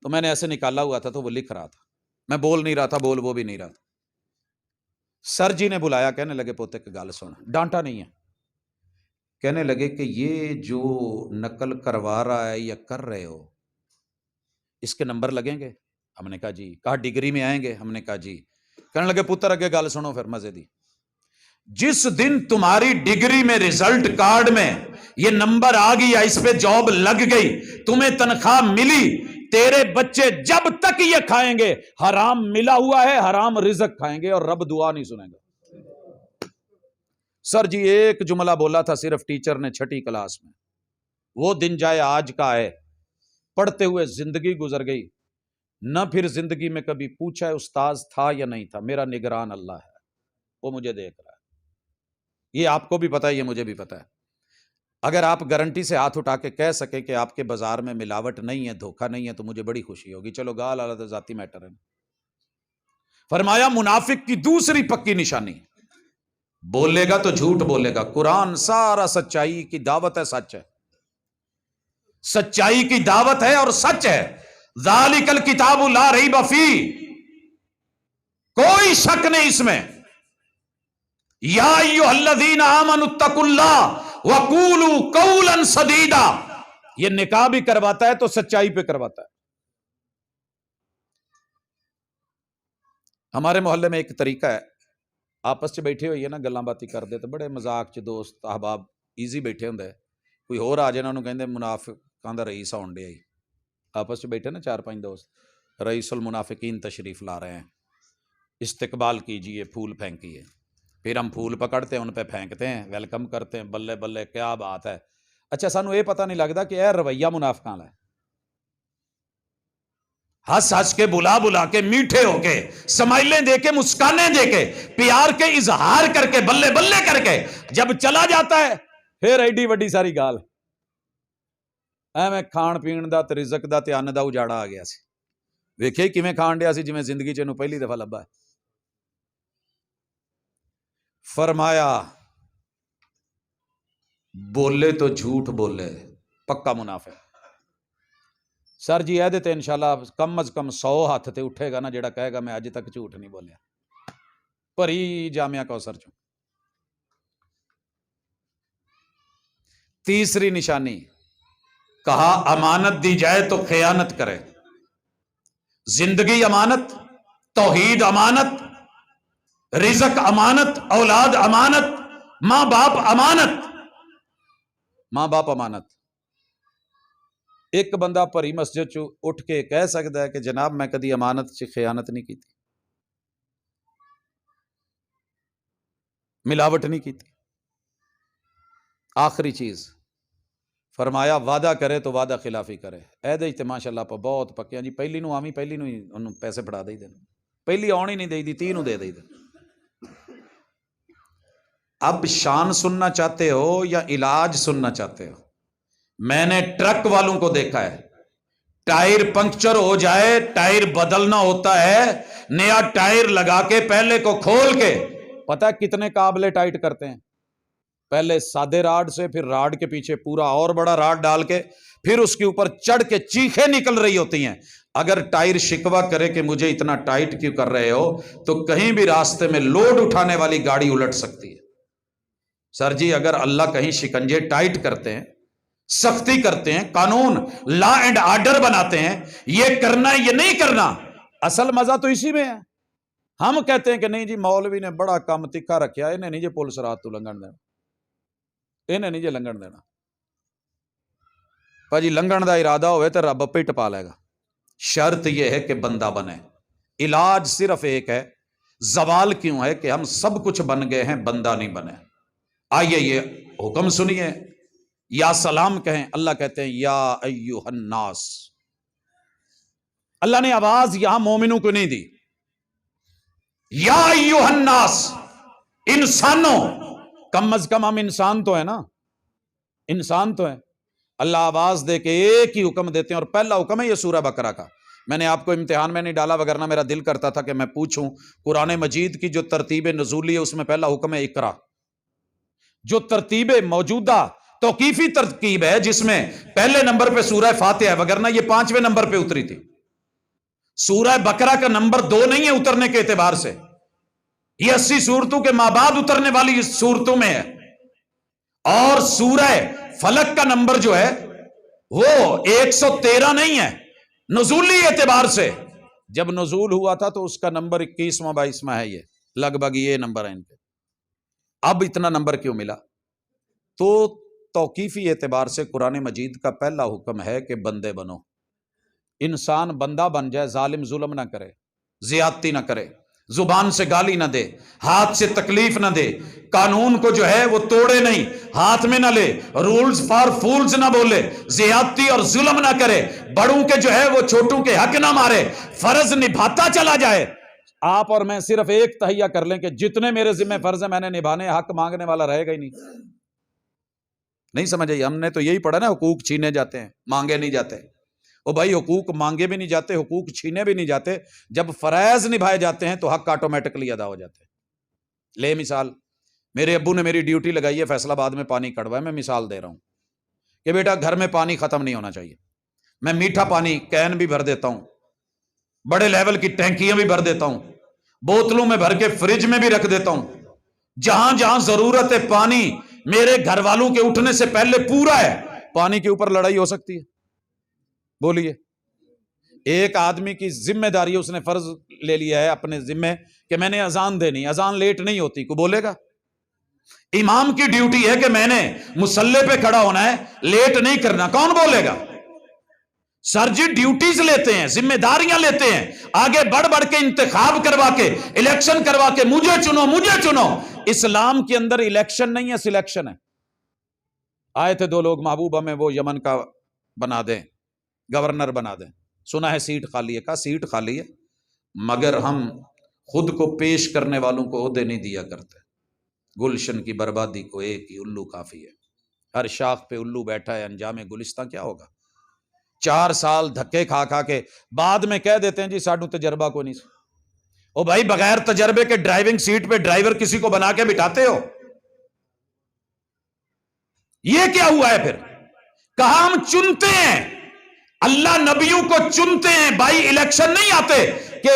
Speaker 1: تو میں نے ایسے نکالا ہوا تھا تو وہ لکھ رہا تھا، میں بول نہیں رہا تھا، بول وہ بھی نہیں رہا تھا۔ سر جی نے بلایا، کہنے لگے پوتے کی گل سن، ڈانٹا نہیں ہے، کہنے لگے کہ یہ جو نقل کروا رہا ہے یا کر رہے ہو اس کے نمبر لگیں گے؟ ہم نے کہا جی۔ کہا ڈگری میں آئیں گے؟ ہم نے کہا جی۔ کہنے لگے پتر اگے گل سنو پھر مزے دی، جس دن تمہاری ڈگری میں رزلٹ کارڈ میں یہ نمبر آ گیا، اس پہ جاب لگ گئی، تمہیں تنخواہ ملی، تیرے بچے جب تک یہ کھائیں گے حرام ملا ہوا ہے، حرام رزق کھائیں گے اور رب دعا نہیں سنیں گا۔ سر جی ایک جملہ بولا تھا صرف ٹیچر نے چھٹی کلاس میں، وہ دن جائے آج کا ہے، پڑھتے ہوئے زندگی گزر گئی، نہ پھر زندگی میں کبھی پوچھا ہے استاذ تھا یا نہیں تھا، میرا نگران اللہ ہے، وہ مجھے دیکھ رہا ہے۔ یہ آپ کو بھی پتا ہے، یہ مجھے بھی پتا ہے۔ اگر آپ گارنٹی سے ہاتھ اٹھا کے کہہ سکیں کہ آپ کے بازار میں ملاوٹ نہیں ہے، دھوکہ نہیں ہے، تو مجھے بڑی خوشی ہوگی۔ چلو گال اعلیٰ ذاتی میٹر ہے۔ فرمایا منافق کی دوسری پکی نشانی، بولے گا تو جھوٹ بولے گا۔ قرآن سارا سچائی کی دعوت ہے، سچ ہے، سچائی کی دعوت ہے اور سچ ہے۔ ذالک الکتاب لا ریب فیہ، کوئی شک نہیں اس میں۔ یا ایھا الذین آمنوا اتقوا اللہ وقولوا قولا سدیدا، یہ نکاح بھی کرواتا ہے تو سچائی پہ کرواتا ہے۔ ہمارے محلے میں ایک طریقہ ہے، آپس چ بیٹھے ہوئی ہے نا گلاں باتیں کرتے تو بڑے مذاق چ دوست احباب ایزی بیٹھے ہوندے، کوئی ہور آ جائے نا انہوں کہندے منافقاں دا رئیس آن ڈیا جی، آپس چ بیٹھے نا 4-5 دوست، رئیس المنافقین تشریف لا رہے ہیں، استقبال کیجئے، پھول پھینکیے، پھر ہم پھول پکڑتے ہیں ان پہ پھینکتے ہیں، ویلکم کرتے ہیں، بلے بلے کیا بات ہے۔ اچھا سانو یہ پتہ نہیں لگتا کہ اے رویہ منافقاں دا ہے، ہنس ہنس کے بلا بلا کے میٹھے ہو کے سمائلیں دے کے مسکانیں دے کے پیار کے اظہار کر کے بلے بلے کر کے جب چلا جاتا ہے پھر ایڈی وڈی ساری گال ایویں کھان پین دا تے رزق دا تے ان دا اجاڑا آ گیا سی، ویکھے کیویں کھان ڈیا سی جویں زندگی چ اینوں پہلی دفعہ لبا ہے۔ فرمایا بولے تو جھوٹ بولے، پکا منافق۔ سر جی اے تے انشاءاللہ کم از کم 100 ہاتھ تے اٹھے گا نا جڑا کہے گا میں اج تک جھوٹ نہیں بولیا، پری جامعہ کوثر چوں۔ تیسری نشانی کہا امانت دی جائے تو خیانت کرے، زندگی امانت، توحید امانت، رزق امانت، اولاد امانت، ماں باپ امانت، ماں باپ امانت۔ ایک بندہ پری مسجد چو اٹھ کے کہہ سکتا ہے کہ جناب میں کدی امانت چ خیانت نہیں کیتی، ملاوٹ نہیں کیتی۔ آخری چیز فرمایا وعدہ کرے تو وعدہ خلافی کرے، اے دے تے ماشاءاللہ آپ بہت پکے ہیں جی، پہلی نو آویں پہلی نو ہی انہوں پیسے پڑھا دئی دے، پہلی آنی نہیں دئی دی 3 نو دے دئی دے۔ اب شان سننا چاہتے ہو یا علاج سننا چاہتے ہو؟ میں نے ٹرک والوں کو دیکھا ہے، ٹائر پنکچر ہو جائے، ٹائر بدلنا ہوتا ہے، نیا ٹائر لگا کے پہلے کو کھول کے پتہ ہے کتنے قابلے ٹائٹ کرتے ہیں، پہلے سادے راڈ سے، پھر راڈ کے پیچھے پورا اور بڑا راڈ ڈال کے، پھر اس کے اوپر چڑھ کے چیخیں نکل رہی ہوتی ہیں۔ اگر ٹائر شکوہ کرے کہ مجھے اتنا ٹائٹ کیوں کر رہے ہو تو کہیں بھی راستے میں لوڈ اٹھانے والی گاڑی الٹ سکتی ہے۔ سر جی اگر اللہ کہیں شکنجے ٹائٹ کرتے ہیں، سختی کرتے ہیں، قانون لا اینڈ آرڈر بناتے ہیں، یہ کرنا ہے یہ نہیں کرنا، اصل مزہ تو اسی میں ہے۔ ہم کہتے ہیں کہ نہیں جی مولوی نے بڑا کم تکھا رکھیا، انہیں نہیں جی پولیس رات تو لنگن دینا، انہیں نہیں جی لنگن دینا۔ پاجی لنگن دا ارادہ ہوئے تو رب پہ ٹپا لے گا، شرط یہ ہے کہ بندہ بنے۔ علاج صرف ایک ہے، زوال کیوں ہے کہ ہم سب کچھ بن گئے ہیں، بندہ نہیں بنے۔ آئیے یہ حکم سنیے، یا سلام کہیں، اللہ کہتے ہیں یا ایوہ الناس۔ اللہ نے آواز یہاں مومنوں کو نہیں دی، یا ایوہ الناس، انسانوں، کم از کم ہم انسان تو ہیں نا، انسان تو ہیں۔ اللہ آواز دے کے ایک ہی حکم دیتے ہیں، اور پہلا حکم ہے یہ سورہ بقرہ کا۔ میں نے آپ کو امتحان میں نہیں ڈالا، وگرنہ میرا دل کرتا تھا کہ میں پوچھوں، قرآن مجید کی جو ترتیب نزولی ہے اس میں پہلا حکم ہے اقرا، جو ترتیب موجودہ توقیفی ترکیب ہے جس میں پہلے نمبر پہ سورہ فاتحہ ہے، وگرنہ یہ 5ویں نمبر پہ اتری تھی۔ سورہ بقرہ کا نمبر 2 نہیں ہے اترنے کے اعتبار سے، یہ 80 سورتوں کے مابعد اترنے والی سورتوں میں ہے، اور سورہ فلق کا نمبر جو ہے وہ 113 نہیں ہے نزولی اعتبار سے۔ جب نزول ہوا تھا تو اس کا نمبر 21واں 22واں ہے، یہ لگ بھگ یہ نمبر ہے ان کے۔ اب اتنا نمبر کیوں ملا؟ تو توقیفی اعتبار سے قرآن مجید کا پہلا حکم ہے کہ بندے بنو، انسان بندہ بن جائے، ظالم ظلم نہ کرے، زیادتی نہ کرے، زبان سے گالی نہ دے، ہاتھ سے تکلیف نہ دے، قانون کو جو ہے وہ توڑے نہیں، ہاتھ میں نہ لے، رولز فار فولز نہ بولے، زیادتی اور ظلم نہ کرے، بڑوں کے جو ہے وہ چھوٹوں کے حق نہ مارے، فرض نبھاتا چلا جائے۔ آپ اور میں صرف ایک تہیہ کر لیں کہ جتنے میرے ذمہ فرض ہیں میں نے نبھانے، حق مانگنے والا رہے گا ہی نہیں سمجھ آئی؟ ہم نے تو یہی پڑھا نا، حقوق چھینے جاتے ہیں، مانگے نہیں جاتے۔ او بھائی حقوق مانگے بھی نہیں جاتے، حقوق چھینے بھی نہیں جاتے، جب فرائض نبھائے جاتے ہیں تو حق آٹومیٹکلی ادا ہو جاتے ہیں۔ لے مثال، میرے ابو نے میری ڈیوٹی لگائی ہے فیصل آباد میں پانی کڑوا ہے، میں مثال دے رہا ہوں کہ بیٹا گھر میں پانی ختم نہیں ہونا چاہیے، میں میٹھا پانی کین بھی بھر دیتا ہوں، بڑے لیول کی ٹینکیاں بھی بھر دیتا ہوں، بوتلوں میں بھر کے فریج میں بھی رکھ دیتا ہوں، جہاں جہاں ضرورت ہے پانی میرے گھر والوں کے اٹھنے سے پہلے پورا ہے۔ پانی کے اوپر لڑائی ہو سکتی ہے؟ بولیے، ایک آدمی کی ذمہ داری ہے، اس نے فرض لے لیا ہے اپنے ذمہ کہ میں نے اذان دینی، اذان لیٹ نہیں ہوتی، کو بولے گا؟ امام کی ڈیوٹی ہے کہ میں نے مصلی پہ کھڑا ہونا ہے، لیٹ نہیں کرنا، کون بولے گا؟ سر جی ڈیوٹیز لیتے ہیں، ذمہ داریاں لیتے ہیں، آگے بڑھ بڑھ کے انتخاب کروا کے، الیکشن کروا کے مجھے چنو مجھے چنو۔ اسلام کے اندر الیکشن نہیں ہے، سلیکشن ہے۔ آئے تھے 2 لوگ محبوبہ میں، وہ یمن کا بنا دیں، گورنر بنا دیں، سنا ہے سیٹ خالی ہے، کہا سیٹ خالی ہے مگر ہم خود کو پیش کرنے والوں کو عہدے نہیں دیا کرتے، گلشن کی بربادی کو ایک ہی الو کافی ہے، ہر شاخ پہ الو بیٹھا ہے، انجام گلستان کیا ہوگا؟ 4 سال دھکے کھا کھا کے بعد میں کہہ دیتے ہیں جی ساڈو تجربہ کو نہیں۔ او بھائی بغیر تجربے کے ڈرائیونگ سیٹ پہ ڈرائیور کسی کو بنا کے بٹھاتے ہو؟ یہ کیا ہوا ہے پھر؟ کہا ہم چنتے ہیں، اللہ نبیوں کو چنتے ہیں بھائی، الیکشن نہیں آتے کہ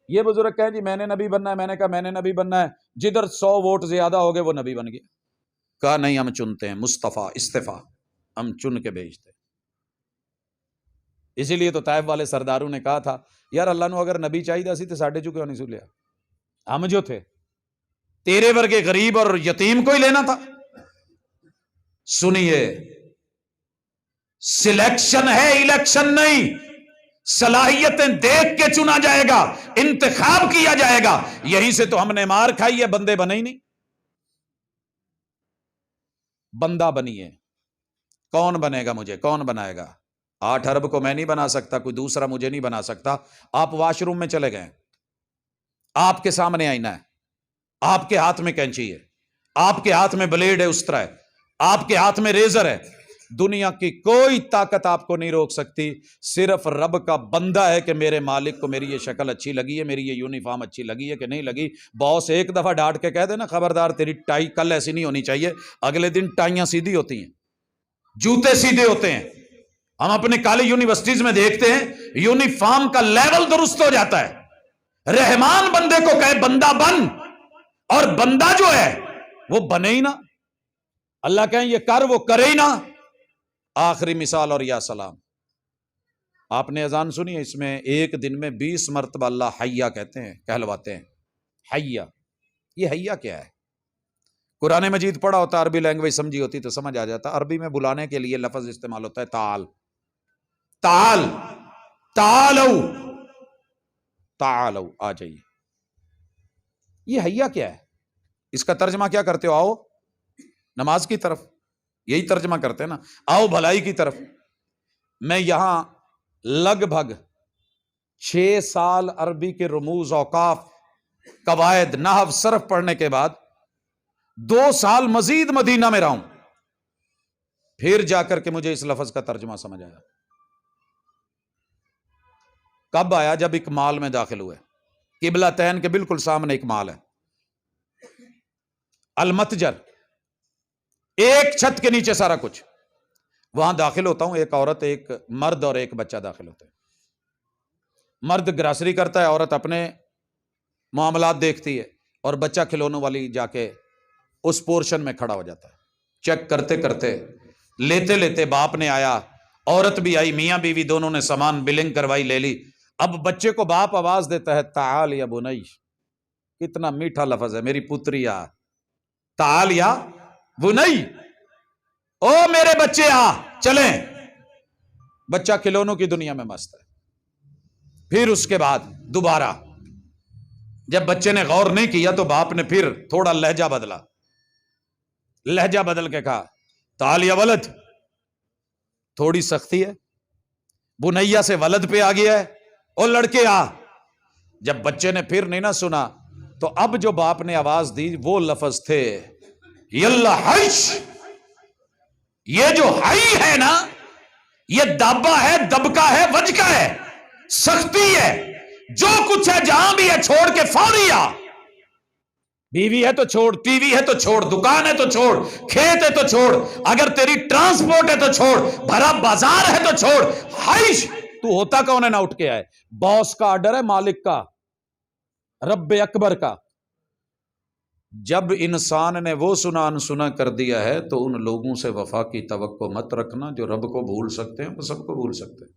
Speaker 1: یہ بزرگ کہیں جی میں نے نبی بننا ہے، میں نے کہا میں نے نبی بننا ہے، جدھر 100 ووٹ زیادہ ہو گئے وہ نبی بن گیا۔ کہا نہیں ہم چنتے ہیں، مصطفیٰ استفا، ہم چن کے بھیجتے ہیں۔ اسی لیے تو طائف والے سرداروں نے کہا تھا یار اللہ نو اگر نبی چاہیے سی تو ساڈے چ کیوں نہیں سو لیا؟ ہم جو تھے تیرے ورگے غریب اور یتیم کو ہی لینا تھا۔ سنیے، سلیکشن ہے، الیکشن نہیں۔ صلاحیتیں دیکھ کے چنا جائے گا، انتخاب کیا جائے گا۔ یہیں سے تو ہم نے مار کھائی ہے، بندے بنے ہی نہیں۔ بندہ بنیے، کون بنے گا؟ مجھے کون بنائے گا؟ 8 ارب کو میں نہیں بنا سکتا، کوئی دوسرا مجھے نہیں بنا سکتا۔ آپ واش روم میں چلے گئے، آپ کے سامنے آئینہ ہے، آپ کے ہاتھ میں کینچی ہے، آپ کے ہاتھ میں بلیڈ ہے، استرا ہے، آپ کے ہاتھ میں ریزر ہے، دنیا کی کوئی طاقت آپ کو نہیں روک سکتی، صرف رب کا بندہ ہے کہ میرے مالک کو میری یہ شکل اچھی لگی ہے، میری یہ یونیفارم اچھی لگی ہے کہ نہیں لگی۔ باس ایک دفعہ ڈانٹ کے کہہ دے نا خبردار تیری ٹائی کل ایسی نہیں ہونی چاہیے، اگلے دن ٹائیاں سیدھی ہوتی ہیں، جوتے سیدھے ہوتے ہیں۔ ہم اپنے کالج یونیورسٹیز میں دیکھتے ہیں یونیفارم کا لیول درست ہو جاتا ہے۔ رحمان بندے کو کہے بندہ بن، اور بندہ جو ہے وہ بنے ہی نہ، اللہ کہیں یہ کر، وہ کرے ہی نہ۔ آخری مثال اور یا سلام، آپ نے اذان سنی ہے، اس میں ایک دن میں 20 مرتبہ اللہ حیا کہتے ہیں، کہلواتے ہیں۔ حیا، یہ حیا کیا ہے؟ قرآن مجید پڑھا ہوتا، عربی لینگویج سمجھی ہوتی تو سمجھ آ جاتا۔ عربی میں بلانے کے لیے لفظ استعمال ہوتا ہے تعال، تعال، تعالو، تعالو، آ جائیے۔ یہ حیا کیا ہے؟ اس کا ترجمہ کیا کرتے ہو؟ آؤ نماز کی طرف، یہی ترجمہ کرتے ہیں نا، آؤ بھلائی کی طرف۔ میں یہاں لگ بھگ 6 سال عربی کے رموز، اوقاف، قواعد، نحو، صرف پڑھنے کے بعد 2 سال مزید مدینہ میں رہا ہوں، پھر جا کر کے مجھے اس لفظ کا ترجمہ سمجھ آیا۔ کب آیا؟ جب ایک مال میں داخل ہوئے، قبلتین کے بالکل سامنے ایک مال ہے، المتجر، ایک چھت کے نیچے سارا کچھ، وہاں داخل ہوتا ہوں، ایک عورت، ایک مرد اور ایک بچہ داخل ہوتے ہیں۔ مرد گراسری کرتا ہے، عورت اپنے معاملات دیکھتی ہے، اور بچہ کھلونوں والی جا کے اس پورشن میں کھڑا ہو جاتا ہے۔ چیک کرتے کرتے، لیتے لیتے باپ نے آیا، عورت بھی آئی، میاں بیوی دونوں نے سامان بلنگ کروائی، لے لی۔ اب بچے کو باپ آواز دیتا ہے تعال یا بنی، کتنا میٹھا لفظ ہے، میری پتری آ، تعال یا بنی، او میرے بچے آ، چلیں۔ بچہ کھلونوں کی دنیا میں مست ہے۔ پھر اس کے بعد دوبارہ جب بچے نے غور نہیں کیا تو باپ نے پھر تھوڑا لہجہ بدلا، لہجہ بدل کے کہا تعال یا ولد، تھوڑی سختی ہے، بنیا سے ولد پہ آ گیا ہے، او لڑکے آ۔ جب بچے نے پھر نہیں نہ سنا تو اب جو باپ نے آواز دی وہ لفظ تھے یلا حیش۔ یہ جو ہائی ہے نا، یہ دابا ہے، دبکا ہے، وجکا ہے، سختی ہے، جو کچھ ہے جہاں بھی ہے چھوڑ کے فوری آ۔ بیوی ہے تو چھوڑ، ٹی وی ہے تو چھوڑ، دکان ہے تو چھوڑ، کھیت ہے تو چھوڑ، اگر تیری ٹرانسپورٹ ہے تو چھوڑ، بھرا بازار ہے تو چھوڑ۔ حیش، تو ہوتا کون ہے نہ اٹھ کے آئے؟ باس کا آرڈر ہے، مالک کا، رب اکبر کا۔ جب انسان نے وہ سنا انسنا کر دیا ہے تو ان لوگوں سے وفا کی توقع مت رکھنا جو رب کو بھول سکتے ہیں، وہ سب کو بھول سکتے ہیں۔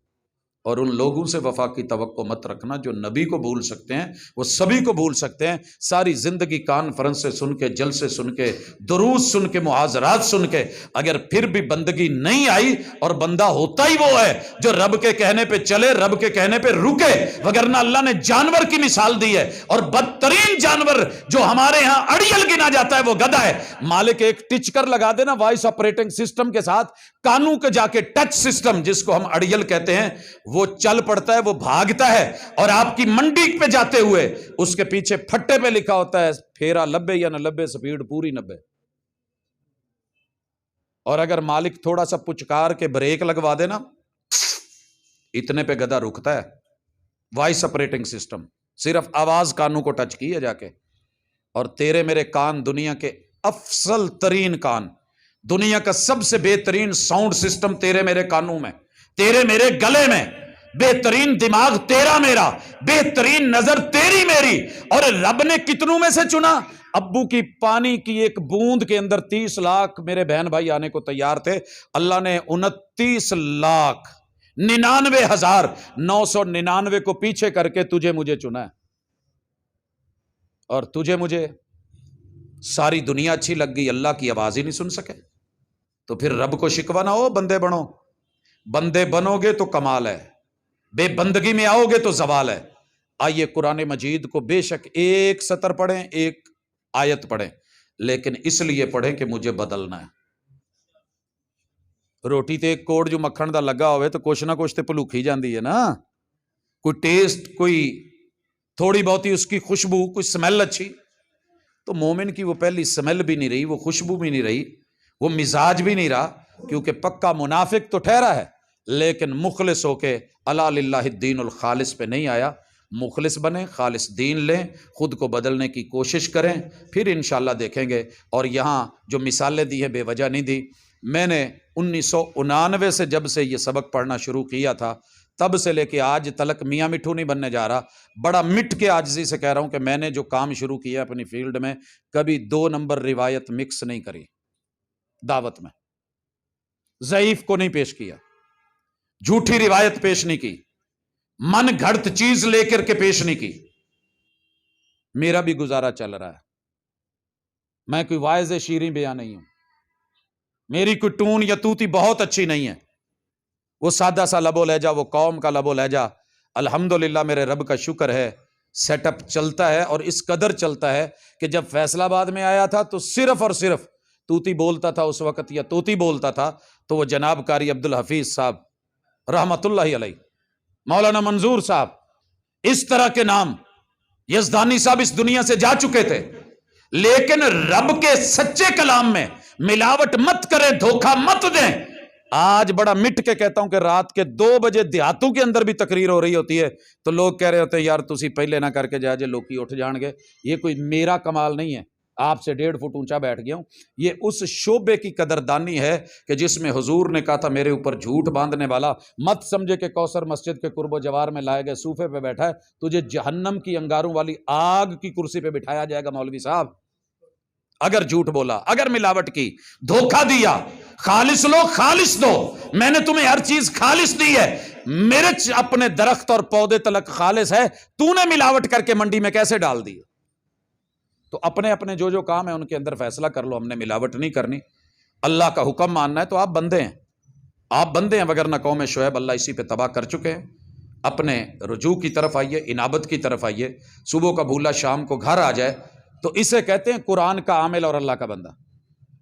Speaker 1: اور ان لوگوں سے وفا کی توقع مت رکھنا جو نبی کو بھول سکتے ہیں، وہ سبھی کو بھول سکتے ہیں۔ ساری زندگی کانفرنس سے سن کے، جلسے سن کے، دروس سن کے، محاضرات سن کے، اگر پھر بھی بندگی نہیں آئی، اور بندہ ہوتا ہی وہ ہے جو رب کے کہنے پہ چلے، رب کے کہنے پہ رکے، وگرنہ اللہ نے جانور کی مثال دی ہے، اور بدترین جانور جو ہمارے ہاں اڑیل گنا جاتا ہے وہ گدھا ہے۔ مالک ایک ٹچکر لگا دینا وائس آپریٹنگ سسٹم کے ساتھ، کانوں کے جا کے ٹچ سسٹم جس کو ہم اڑیل کہتے ہیں، وہ چل پڑتا ہے، وہ بھاگتا ہے، اور آپ کی منڈی پہ جاتے ہوئے اس کے پیچھے پھٹے پہ لکھا ہوتا ہے پھیرا 90 یا نہ 90، سپیڈ پوری 90۔ اور اگر مالک تھوڑا سا پچکار کے بریک لگوا دے نا، اتنے پہ گدھا رکتا ہے۔ وائس آپریٹنگ سسٹم، صرف آواز کانوں کو ٹچ کی ہے جا کے، اور تیرے میرے کان دنیا کے افضل ترین کان، دنیا کا سب سے بہترین ساؤنڈ سسٹم تیرے میرے کانوں میں، تیرے میرے گلے میں، بہترین دماغ تیرا میرا، بہترین نظر تیری میری۔ اور رب نے کتنوں میں سے چنا؟ ابو کی پانی کی ایک بوند کے اندر 30 لاکھ میرے بہن بھائی آنے کو تیار تھے، اللہ نے 29,99,999 کو پیچھے کر کے تجھے مجھے چنا ہے۔ اور تجھے مجھے ساری دنیا اچھی لگ گئی، اللہ کی آواز ہی نہیں سن سکے، تو پھر رب کو شکوہ نہ ہو، بندے بنو۔ بندے بنو گے تو کمال ہے، بے بندگی میں آؤ گے تو زوال ہے۔ آئیے قرآن مجید کو بے شک ایک سطر پڑھیں، ایک آیت پڑھیں، لیکن اس لیے پڑھیں کہ مجھے بدلنا ہے۔ روٹی تے ایک کوڑ جو مکھن دا لگا ہوئے تو کچھ نہ کچھ تے پلوکھی جاندی ہے نا، کوئی ٹیسٹ، کوئی تھوڑی بہتی اس کی خوشبو، کوئی سمیل اچھی۔ تو مومن کی وہ پہلی سمیل بھی نہیں رہی، وہ خوشبو بھی نہیں رہی، وہ مزاج بھی نہیں رہا، کیونکہ پکا منافق تو ٹھہرا ہے لیکن مخلص ہو کے الا للہ الدین الخالص پہ نہیں آیا۔ مخلص بنیں، خالص دین لیں، خود کو بدلنے کی کوشش کریں، پھر انشاءاللہ دیکھیں گے۔ اور یہاں جو مثالیں دی ہیں بے وجہ نہیں دی، میں نے 1999 سے جب سے یہ سبق پڑھنا شروع کیا تھا، تب سے لے کے آج تلک میاں مٹھو نہیں بننے جا رہا، بڑا مٹ کے عاجزی سے کہہ رہا ہوں کہ میں نے جو کام شروع کیا اپنی فیلڈ میں، کبھی 2 نمبر روایت مکس نہیں کری دعوت میں، ضعیف کو نہیں پیش کیا، جھوٹی روایت پیش نہیں کی، من گھڑت چیز لے کر کے پیش نہیں کی۔ میرا بھی گزارا چل رہا ہے، میں کوئی واعظ شیریں بیان نہیں ہوں، میری کوئی ٹون یا توتی بہت اچھی نہیں ہے، وہ سادہ سا لب و لہجہ، وہ قوم کا لب و لہجہ، الحمدللہ میرے رب کا شکر ہے سیٹ اپ چلتا ہے، اور اس قدر چلتا ہے کہ جب فیصل آباد میں آیا تھا تو صرف اور صرف توتی بولتا تھا اس وقت، یا توتی بولتا تھا تو وہ جناب قاری عبدالحفیظ صاحب رحمت اللہ علیہ، مولانا منظور صاحب، اس طرح کے نام، یزدانی صاحب اس دنیا سے جا چکے تھے، لیکن رب کے سچے کلام میں ملاوٹ مت کریں، دھوکہ مت دیں۔ آج بڑا مٹ کے کہتا ہوں کہ رات کے 2 بجے دیہاتوں کے اندر بھی تقریر ہو رہی ہوتی ہے تو لوگ کہہ رہے ہوتے ہیں یار تسی پہلے نہ کر کے جا جے لوکی اٹھ جان گے۔ یہ کوئی میرا کمال نہیں ہے، آپ سے 1.5 فٹ اونچا بیٹھ گیا ہوں، یہ اس شعبے کی قدردانی ہے کہ جس میں حضور نے کہا تھا میرے اوپر جھوٹ باندھنے والا مت سمجھے کہ کوثر مسجد کے قرب و جوار میں لائے گئے صوفے پہ بیٹھا ہے، تجھے جہنم کی انگاروں والی آگ کی کرسی پہ بٹھایا جائے گا مولوی صاحب۔ اگر جھوٹ بولا، اگر ملاوٹ کی، دھوکہ دیا، خالص لو، خالص دو، میں نے تمہیں ہر چیز خالص دی ہے، میرے اپنے درخت اور پودے تلک خالص ہے، تو نے ملاوٹ کر کے منڈی میں کیسے ڈال دی؟ تو اپنے اپنے جو کام ہے ان کے اندر فیصلہ کر لو، ہم نے ملاوٹ نہیں کرنی، اللہ کا حکم ماننا ہے تو آپ بندے ہیں، آپ بندے ہیں، وگرنہ قوم شعیب اللہ اسی پہ تباہ کر چکے ہیں۔ اپنے رجوع کی طرف آئیے، انابت کی طرف آئیے، صبح کا بھولا شام کو گھر آ جائے، تو اسے کہتے ہیں قرآن کا عامل اور اللہ کا بندہ۔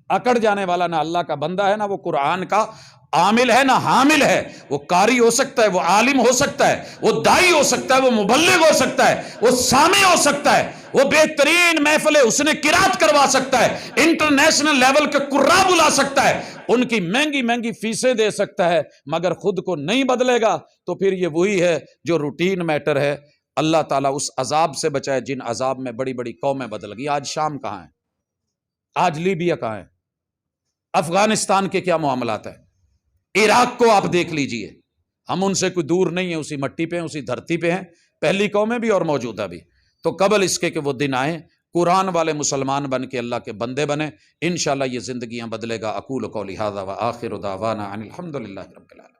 Speaker 1: اکڑ جانے والا نہ اللہ کا بندہ ہے، نہ وہ قرآن کا عامل ہے، نہ حامل ہے۔ وہ قاری ہو سکتا ہے، وہ عالم ہو سکتا ہے، وہ دائی ہو سکتا ہے، وہ مبلغ ہو سکتا ہے، وہ سامع ہو سکتا ہے، وہ بہترین محفلیں اس نے قرات کروا سکتا ہے، انٹرنیشنل لیول کے قراء بلا سکتا ہے، ان کی مہنگی مہنگی فیسیں دے سکتا ہے، مگر خود کو نہیں بدلے گا تو پھر یہ وہی ہے جو روٹین میٹر ہے۔ اللہ تعالیٰ اس عذاب سے بچائے جن عذاب میں بڑی بڑی قومیں بدل گئی۔ آج شام کہاں ہے؟ آج لیبیا کہاں ہے؟ افغانستان کے کیا معاملات ہیں؟ عراق کو آپ دیکھ لیجئے، ہم ان سے کوئی دور نہیں ہیں، اسی مٹی پہ ہیں، اسی دھرتی پہ ہیں، پہلی قومیں بھی اور موجودہ بھی۔ تو قبل اس کے کہ وہ دن آئیں، قرآن والے مسلمان بن کے اللہ کے بندے بنیں، انشاءاللہ یہ زندگیاں بدلے گا۔ اقول قولی ھذا وآخر دعوانا ان الحمد للہ رب العالمین۔